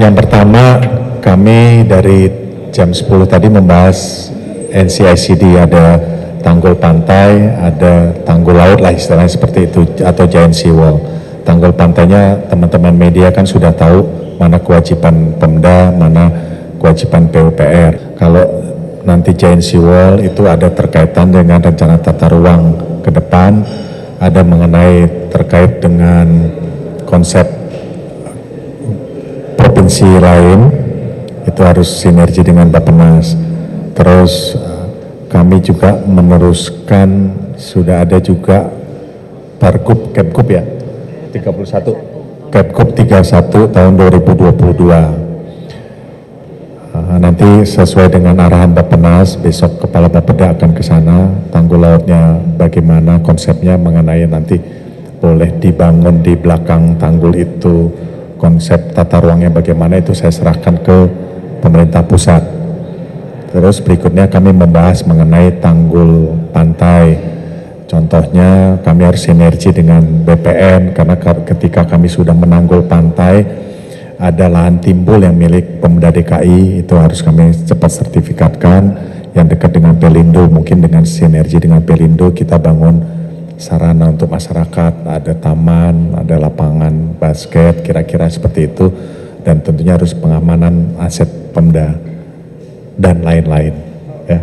Yang pertama, kami dari jam 10 tadi membahas NCICD, ada tanggul pantai, ada tanggul laut lah istilahnya seperti itu, atau giant seawall. Tanggul pantainya teman-teman media kan sudah tahu mana kewajiban Pemda, mana kewajiban PUPR. Kalau nanti giant seawall itu ada terkaitan dengan rencana tata ruang ke depan, ada mengenai terkait dengan konsep provinsi lain, itu harus sinergi dengan Bappenas. Terus kami juga meneruskan, sudah ada juga Pergub, Kepgub ya, 31, Kepgub 31 tahun 2022. Nanti sesuai dengan arahan Bappenas, besok Kepala Bapeda akan ke sana, tanggul lautnya bagaimana konsepnya mengenai nanti boleh dibangun di belakang tanggul itu, konsep tata ruangnya bagaimana itu saya serahkan ke pemerintah pusat. Terus berikutnya kami membahas mengenai tanggul pantai. Contohnya kami harus sinergi dengan BPN karena ketika kami sudah menanggul pantai, ada lahan timbul yang milik Pemda DKI, itu harus kami cepat sertifikatkan. Yang dekat dengan Pelindo, mungkin dengan sinergi dengan Pelindo kita bangun sarana untuk masyarakat, ada taman, ada lapangan basket, kira-kira seperti itu. Dan tentunya harus pengamanan aset Pemda dan lain-lain. Ya.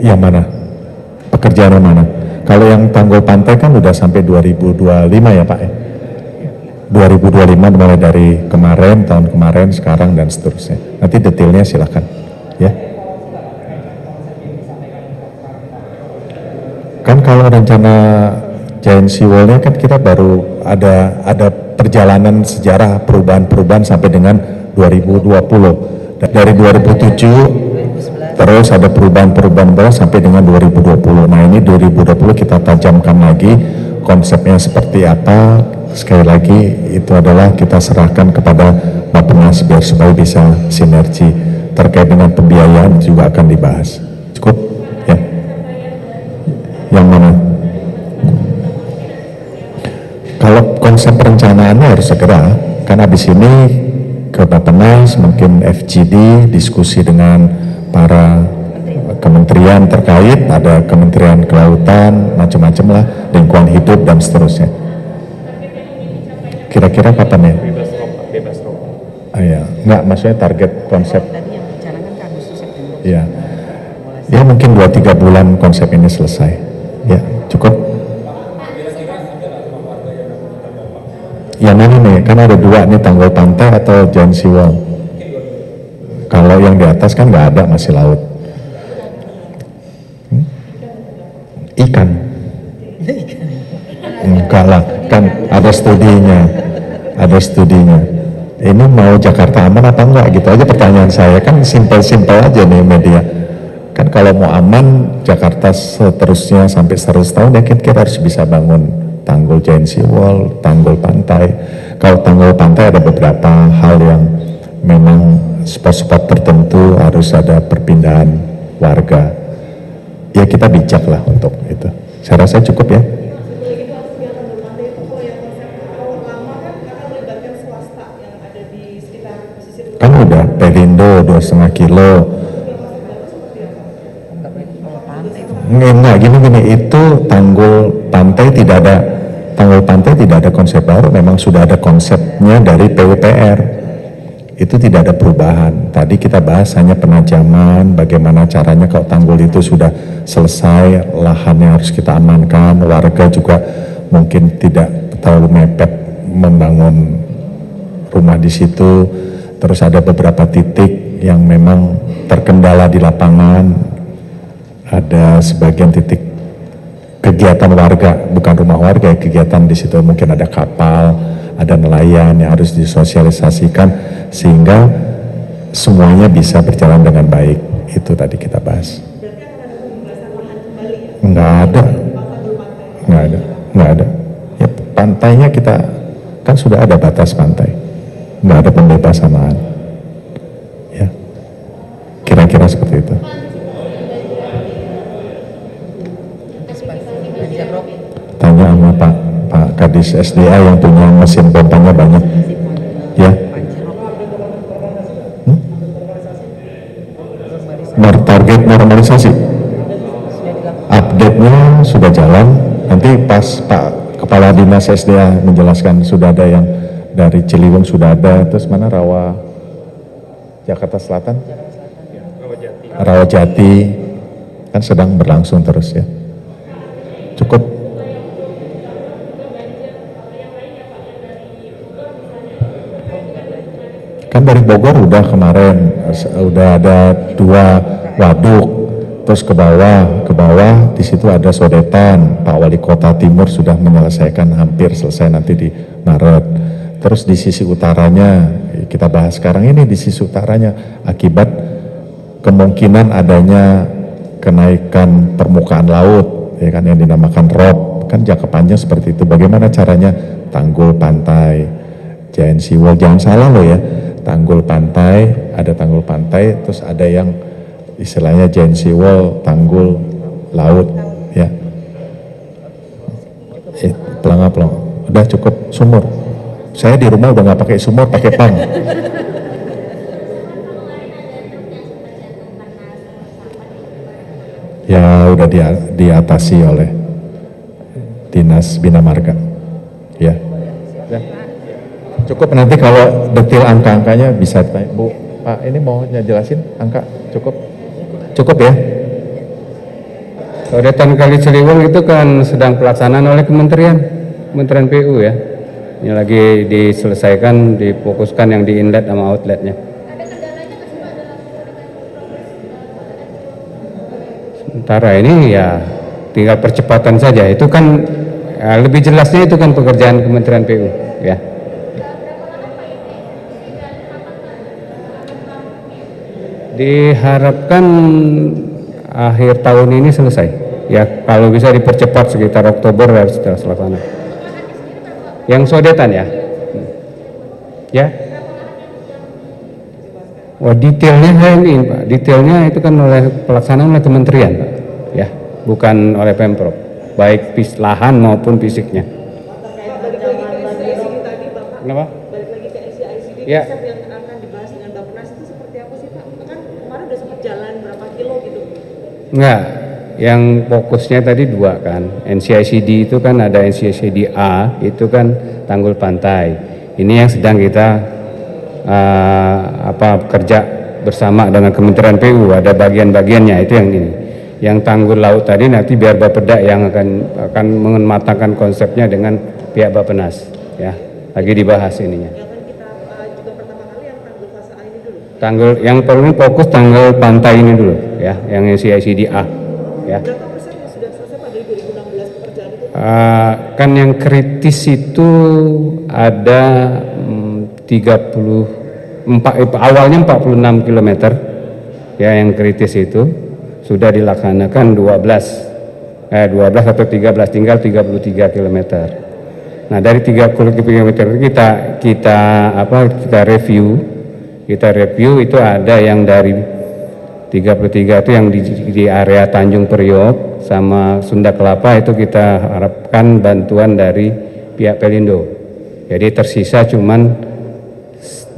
Yang mana? Pekerjaan yang mana? Kalau yang tanggul pantai kan udah sampai 2025 ya Pak ya? 2025 mulai dari kemarin, tahun kemarin, sekarang dan seterusnya. Nanti detailnya silakan, ya. Kan kalau rencana giant seawall-nya kan kita baru ada perjalanan sejarah perubahan-perubahan sampai dengan 2020. Dari 2007 terus ada perubahan-perubahan baru sampai dengan 2020. Nah ini 2020 kita tajamkan lagi konsepnya seperti apa. Sekali lagi itu adalah kita serahkan kepada Bappenas biar supaya bisa sinergi. Terkait dengan pembiayaan juga akan dibahas. Cukup ya. Yang mana? Kalau konsep perencanaannya harus segera, kan habis ini ke Bappenas, mungkin FGD, diskusi dengan para kementerian terkait, ada Kementerian Kelautan, macam-macam lah, lingkungan hidup dan seterusnya. Kira-kira kapan ya? Bebas rokok. Iya, enggak, maksudnya target konsep. Tadi yang bicara kan Agustus September. Iya. Ya mungkin 2-3 bulan konsep ini selesai. Ya, cukup. Yang mana nih? Kan ada dua nih, tanggul pantai atau giant seawall. Kalau yang di atas kan nggak ada, masih laut. Ikan. Enggak lah, kan ada studinya. Ada studinya. Ini mau Jakarta aman apa enggak gitu aja pertanyaan saya. Kan simpel-simpel aja nih media. Kan kalau mau aman Jakarta seterusnya sampai 100 tahun ya kita harus bisa bangun tanggul giant seawall, tanggul pantai. Kalau tanggul pantai ada beberapa hal yang memang spot-spot tertentu harus ada perpindahan warga. Ya kita bijak lah untuk itu. Saya rasa cukup ya. Kan udah Pelindo 2,5 kilo. Enggak gini itu tanggul pantai tidak ada konsep baru, memang sudah ada konsepnya dari PUPR. Itu tidak ada perubahan. Tadi kita bahas hanya penajaman, bagaimana caranya kalau tanggul itu sudah selesai, lahannya harus kita amankan, warga juga mungkin tidak terlalu mepet membangun rumah di situ. Terus ada beberapa titik yang memang terkendala di lapangan, ada sebagian titik kegiatan warga, bukan rumah warga, kegiatan di situ mungkin ada kapal, ada nelayan yang harus disosialisasikan sehingga semuanya bisa berjalan dengan baik. Itu tadi kita bahas. Enggak ada. Ya, pantainya kita kan sudah ada batas pantai, nggak ada pembebasan lahan. Ya, kira-kira seperti itu. Tanya sama Pak Kadis SDA yang punya mesin pompanya banyak. normalisasi. Update-nya sudah jalan. Nanti pas Pak Kepala Dinas SDA menjelaskan sudah ada yang dari Ciliwung sudah ada, terus mana Rawa Jakarta Selatan, Rawajati kan sedang berlangsung terus ya. Cukup. Kan dari Bogor udah kemarin, udah ada 2 waduk, terus ke bawah di situ ada Sodetan. Pak Wali Kota Timur sudah menyelesaikan, hampir selesai nanti di Maret. Terus di sisi utaranya, kita bahas sekarang ini di sisi utaranya, akibat kemungkinan adanya kenaikan permukaan laut, ya kan, yang dinamakan ROB, kan jangka panjang seperti itu. Bagaimana caranya? Tanggul pantai, giant seawall, jangan salah loh ya, tanggul pantai, ada tanggul pantai, terus ada yang istilahnya giant seawall, tanggul laut, ya. Pelangga, udah cukup sumur. Saya di rumah udah nggak pakai sumur, pakai pump. Ya udah diatasi oleh Dinas Bina Marga. Ya. Cukup, nanti kalau detail angka-angkanya bisa tanya. Bu, Pak ini mau jelasin angka, cukup? Cukup ya? Sodetan Kali Ciliwung itu kan sedang pelaksanaan oleh Kementerian PU ya. Ini lagi diselesaikan, difokuskan yang di inlet sama outletnya. Sementara ini ya tinggal percepatan saja. Itu kan lebih jelasnya itu kan pekerjaan Kementerian PU ya. Diharapkan akhir tahun ini selesai. Ya kalau bisa dipercepat sekitar Oktober harus sudah selesai. Yang Sodetan ya. Ya. Wah, detailnya ini Pak. Detailnya itu kan oleh pelaksanaan oleh kementerian Pak. Ya, bukan oleh Pemprov. Baik lahan maupun fisiknya. Kenapa? Balik lagi ke ICD, Ya. konsep yang akan dibahas dengan Bappenas itu seperti apa sih Pak? Kan kemarin udah sempat jalan berapa kilo gitu. Enggak, yang fokusnya tadi 2 kan. NCICD itu kan ada NCICD A, itu kan tanggul pantai. Ini yang sedang kita kerja bersama dengan Kementerian PU, ada bagian-bagiannya, itu yang ini. Yang tanggul laut tadi nanti biar Bapeda yang akan mematangkan konsepnya dengan pihak Bappenas ya. Lagi dibahas ininya. Yang kan kita juga pertama kali yang tanggul fase A ini dulu. Tanggul yang perlu fokus tanggul pantai ini dulu ya, yang CICD A ya. Berapa persen yang sudah selesai pada 2016 pekerjaan itu? Kan yang kritis itu ada 34, awalnya 46 km ya, yang kritis itu sudah dilaksanakan 12 atau 13, tinggal 33 km. Nah dari 30 km kita review itu ada yang dari 33 itu yang di area Tanjung Priok sama Sunda Kelapa, itu kita harapkan bantuan dari pihak Pelindo. Jadi tersisa cuman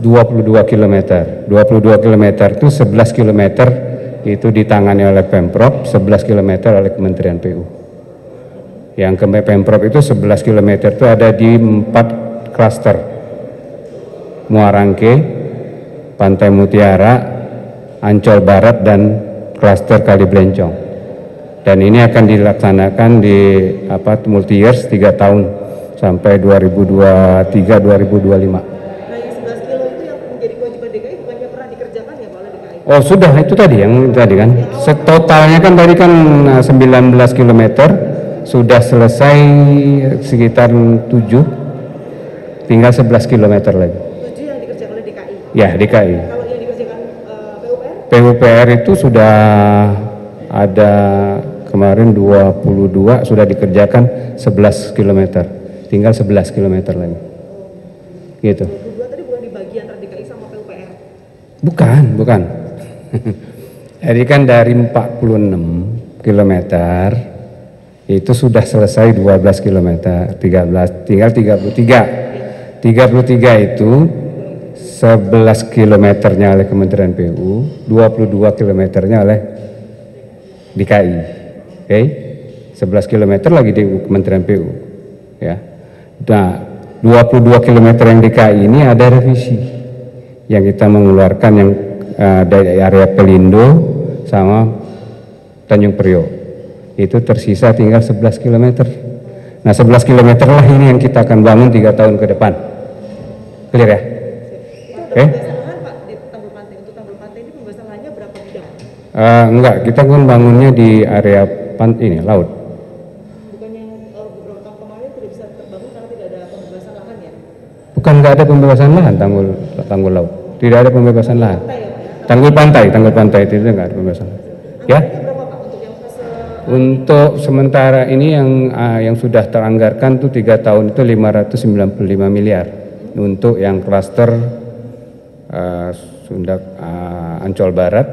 22 km. 22 km itu 11 km itu ditangani oleh Pemprov, 11 km oleh Kementerian PU. Yang ke Pemprov itu 11 km itu ada di 4 klaster. Muarangke, Pantai Mutiara, Ancol Barat, dan klaster Kali Blencong. Dan ini akan dilaksanakan di multi years 3 tahun sampai 2023-2025. Nah yang 11 kilo itu yang menjadi kewajiban DKI bukannya pernah dikerjakan ya Pak oleh DKI? Oh sudah, itu tadi yang tadi kan. Totalnya kan tadi kan 19 km, sudah selesai sekitar 7, tinggal 11 km lagi. 7 yang dikerjakan oleh DKI? Ya, DKI. Kalau yang dikerjakan PUPR? PUPR itu sudah ada kemarin 22, sudah dikerjakan 11 km, tinggal 11 km lagi. Gitu. 22 tadi bukan di bagian antara DKI sama PUPR? Bukan. Jadi kan dari 46 km itu sudah selesai 12 km, 13, tinggal 33. 33 itu 11 kilometernya oleh Kementerian PU, 22 kilometernya oleh DKI. Oke. 11 km lagi di Kementerian PU. Ya. Nah, 22 km yang DKI ini ada revisi yang kita mengeluarkan yang dari area Pelindo sama Tanjung Priok. Itu tersisa tinggal 11 km. Nah, 11 km lah ini yang kita akan bangun 3 tahun ke depan. Clear ya? Oke? Lahan Pak di Tanggul Pantai, untuk Tanggul Pantai ini pembahasan lahannya berapa bidang? Enggak, kita kan bangunnya di area ini laut. Bukannya beberapa tahun kemarin tidak bisa terbangun karena tidak ada pembebasan lahan ya? Bukan nggak ada pembebasan lahan tanggul laut. Tidak ada pembebasan lahan. Tanggul pantai itu nggak ada pembebasan. Ya? Berapa Pak untuk yang fase Untuk sementara ini yang sudah teranggarkan tuh 3 tahun itu 595 miliar untuk yang klaster Ancol Barat,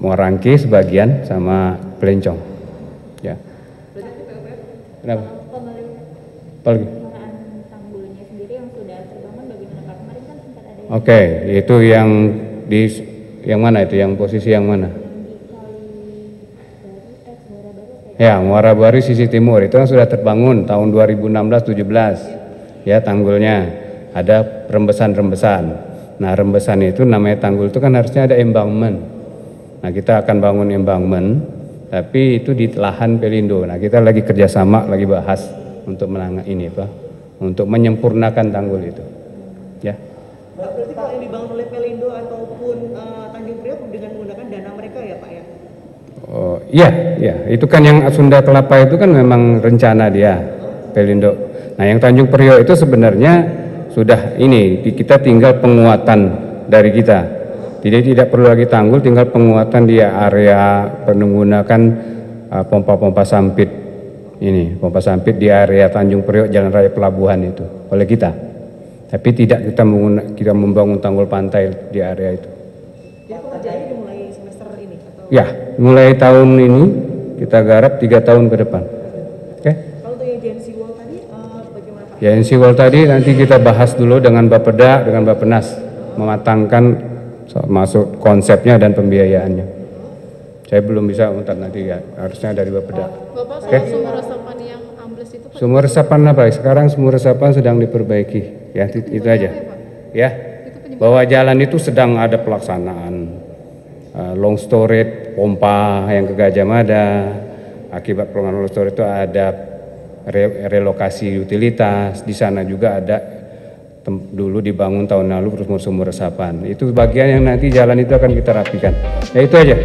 Muarangke sebagian sama Pelencong. Ya. Kenapa? Apalagi? Tanggulnya sendiri yang sudah terbangun bagaimana Pak? Kemarin kan sempat ada yang Oke, itu yang mana itu? Yang posisi yang mana? Ya, Muara Baru sisi timur itu kan sudah terbangun tahun 2016-17. Ya, tanggulnya ada rembesan-rembesan. Nah, rembesan itu namanya tanggul itu kan harusnya ada embankment. Nah, kita akan bangun embankment, tapi itu di lahan Pelindo. Nah, kita lagi kerjasama, lagi bahas untuk untuk menyempurnakan tanggul itu. Ya. berarti kalau yang dibangun oleh Pelindo ataupun Tanjung Priok dengan menggunakan dana mereka ya Pak ya? Oh, iya, itu kan yang Sunda Kelapa itu kan memang rencana dia, Pelindo. Nah, yang Tanjung Priok itu sebenarnya sudah kita tinggal penguatan dari kita. Jadi tidak perlu lagi tanggul, tinggal penguatan di area menggunakan pompa-pompa sampit pompa sampit di area Tanjung Priok Jalan Raya Pelabuhan itu oleh kita. Tapi tidak kita membangun tanggul pantai di area itu. Jadi pekerjaannya dimulai semester ini atau? Ya, mulai tahun ini kita garap 3 tahun ke depan. Oke? Kalau untuk yang JNC Wall tadi bagaimana Pak? JNC Wall tadi nanti kita bahas dulu dengan Bapeda, dengan Bappenas, mematangkan masuk konsepnya dan pembiayaannya. Saya belum bisa nanti ya, harusnya dari Bapeda. Bapak Oke? soal sumber resapan yang ambles itu Pak, Sumur resapan apa? Sekarang sumur resapan sedang diperbaiki. Ya, itu aja. Ya. Bahwa jalan itu sedang ada pelaksanaan. Long storage, pompa yang ke Gajah Mada. Akibat pelanggaran long storage itu ada relokasi utilitas. Di sana juga ada dulu dibangun tahun lalu sumur resapan. Itu bagian yang nanti jalan itu akan kita rapikan. Ya, itu aja.